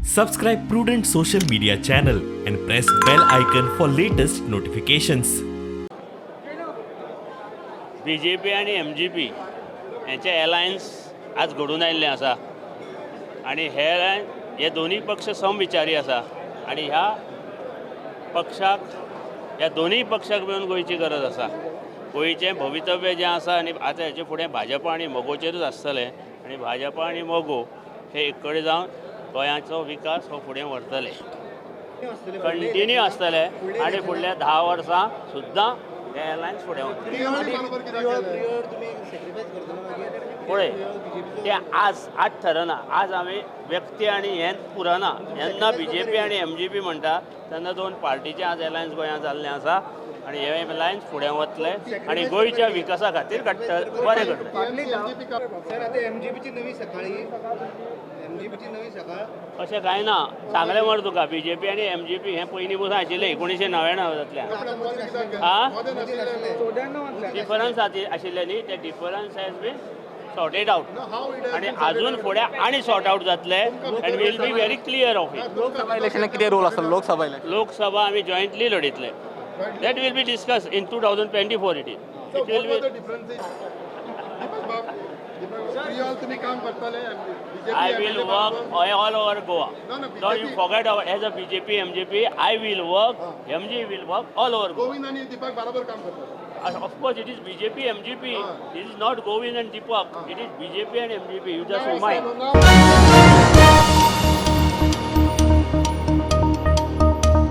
Subscribe Prudent social media channel and press bell icon for latest notifications. BJP आणि MGP यांचे alliance आज घडून आयिल्लें आसा आणि हे दोन्ही पक्ष समविचारी आसा आणि ह्या पक्षाक या दोन्ही पक्षाक मेळून गोंयची गरज आसा. गोंयचें भवितव्य जें आसा आनी आतां हेचे फुडें भाजपा आनी मोगोचेरूच आसतलें आनी भाजपा आनी मोगो हे एक कडेन जावन गोंयाचो विकास हो फुडें व्हरतले, कंटिन्यू आसतले आणि फुडल्या 10 वर्सां सुद्दां हे अलायन्स फुडें पळय ते आज ठरना. आज आमी व्यक्ती आनी हें पुरना. जेन्ना BJP आनी MGP म्हणटा तेन्ना दोन पार्टीचें आज अलायन्स गोंयांत जाल्लें आसा आणि हे अलायन्स फुडें वतले आणि गोंयच्या विकासा खातीर बरें करतले. अशें कांय ना. सांगलें मरे तुका BJP आनी MGP हें पयलीं पसून आशिल्लें 1999 डिफरन्स आशिल्ले न्ही. ते difference has been sorted out आणि अजून फुडें आनी सॉर्ट आउट जातले and will be very clear of it. Lok Sabha इलेक्शनाक कितें रोल आसतलो? लोकसभा इलेक्शन लोकसभा आमी जॉयंटली लढितले. That will be discuss in 2024 it will be. I will work all over Goa. Don't you forget about as a BJP, MGP. I will work. MG will work all over Goa. Govind आणि दीपक बरोबर काम करतात. Of course, it is BJP, MGP. It is not Govind and Deepak. It is BJP and MGP. You just remind.